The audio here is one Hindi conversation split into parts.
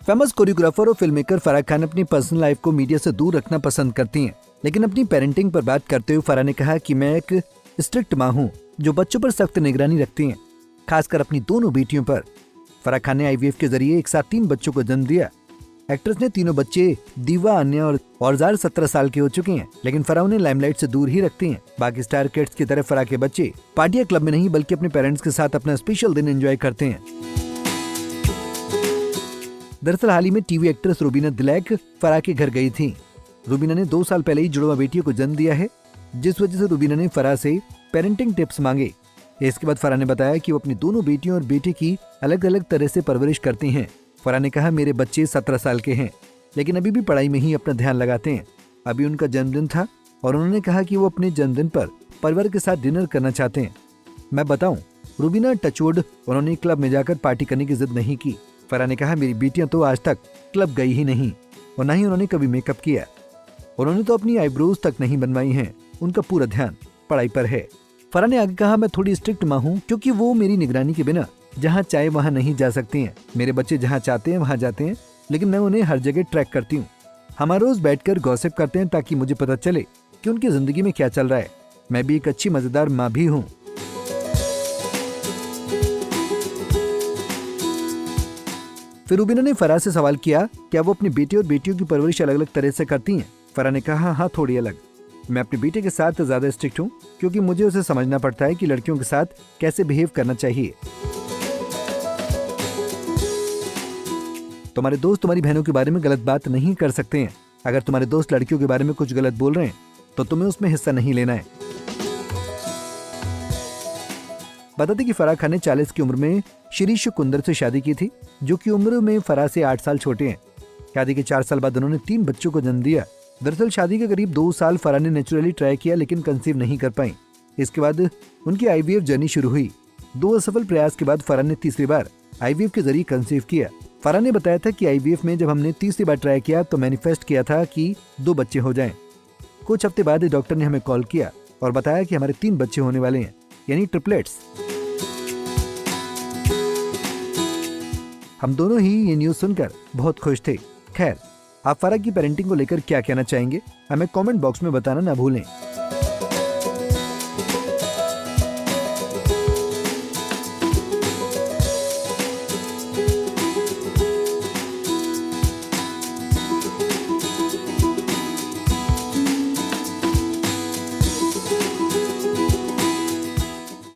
फेमस कोरियोग्राफर और फिल्म मेकर फराह खान अपनी पर्सनल लाइफ को मीडिया से दूर रखना पसंद करती हैं, लेकिन अपनी पेरेंटिंग पर बात करते हुए फराह ने कहा कि मैं एक स्ट्रिक्ट माँ हूँ जो बच्चों पर सख्त निगरानी रखती हैं, खासकर अपनी दोनों बेटियों पर। फराह खान ने IVF के जरिए एक साथ 3 बच्चों को जन्म दिया। एक्ट्रेस ने तीनों बच्चे दीवा, अन्या और जार 17 साल के हो चुके हैं, लेकिन फराह उन्हें लाइमलाइट से दूर ही रखती हैं। बाकी स्टार किड्स की तरह फराह के बच्चे पार्टियां क्लब में नहीं बल्कि अपने पेरेंट्स के साथ अपना स्पेशल दिन एंजॉय करते हैं। दरअसल हाल ही में टीवी एक्ट्रेस रुबीना दिलैक फराह के घर गई थी। रुबीना ने 2 साल पहले ही जुड़वा बेटियों को जन्म दिया है, जिस वजह से रुबीना ने फराह से पेरेंटिंग टिप्स मांगे। इसके बाद फराह ने बताया कि वो अपनी दोनों बेटियों और बेटे की अलग अलग तरह से परवरिश करती हैं। फराह ने कहा, मेरे बच्चे 17 साल के हैं, लेकिन अभी भी पढ़ाई में ही अपना ध्यान लगाते हैं। अभी उनका जन्मदिन था और उन्होंने कहा कि वो अपने जन्मदिन पर परिवार के साथ डिनर करना चाहते हैं। मैं बताऊं, रुबीना टचवुड, उन्होंने क्लब में जाकर पार्टी करने की जिद नहीं की। फराह ने कहा, मेरी बेटियां तो आज तक क्लब गई ही नहीं और न ही उन्होंने कभी मेकअप किया। उन्होंने तो अपनी आईब्रोज तक नहीं बनवाई हैं। उनका पूरा ध्यान पढ़ाई पर है। फराह ने आगे कहा, मैं थोड़ी स्ट्रिक्ट माँ हूँ क्योंकि वो मेरी निगरानी के बिना जहाँ चाहे वहाँ नहीं जा सकती हैं। मेरे बच्चे जहाँ चाहते हैं वहाँ जाते हैं, लेकिन मैं उन्हें हर जगह ट्रैक करती हूँ। हम रोज बैठकर गॉसिप करते हैं ताकि मुझे पता चले कि उनकी जिंदगी में क्या चल रहा है। मैं भी एक अच्छी मजेदार माँ भी हूँ। फिर रुबीना ने फराह से सवाल किया, क्या वो अपनी बेटे और बेटियों की परवरिश अलग अलग तरह से करती हैं? फराह ने कहा, हाँ, थोड़ी अलग। मैं अपने बेटे के साथ ज्यादा स्ट्रिक्ट हूँ क्योंकि मुझे उसे समझना पड़ता है कि लड़कियों के साथ कैसे बिहेव करना चाहिए। तुम्हारे दोस्त तुम्हारी बहनों के बारे में गलत बात नहीं कर सकते हैं। अगर तुम्हारे दोस्त लड़कियों के बारे में कुछ गलत बोल रहे हैं तो तुम्हें उसमें हिस्सा नहीं लेना है। बता दें कि फराह खान ने 40 की उम्र में शिरीष कुंदर से शादी की थी, जो कि उम्र में फराह से 8 साल छोटे हैं। शादी के 4 साल बाद उन्होंने 3 बच्चों को जन्म दिया। दरअसल शादी के करीब 2 साल फराह ने नेचुरली ट्राई किया, लेकिन कंसीव नहीं कर पाई। इसके बाद उनकी IVF जर्नी शुरू हुई। 2 असफल प्रयास के बाद फराह ने तीसरी बार IVF के जरिए कंसीव किया। फराह ने बताया था कि IVF में जब हमने तीसरी बार ट्राई किया तो मैनिफेस्ट किया था कि 2 बच्चे हो जाएं। कुछ हफ्ते बाद डॉक्टर ने हमें कॉल किया और बताया कि हमारे 3 बच्चे होने वाले हैं, यानी ट्रिपलेट्स। हम दोनों ही ये न्यूज सुनकर बहुत खुश थे। खैर, आप फराह की पेरेंटिंग को लेकर क्या कहना चाहेंगे, हमें कमेंट बॉक्स में बताना ना भूलें।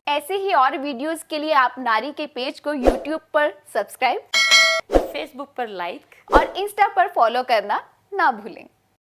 ऐसे ही और वीडियोस के लिए आप नारी के पेज को YouTube पर सब्सक्राइब, फेसबुक पर लाइक और इंस्टा पर फॉलो करना ना भूलें।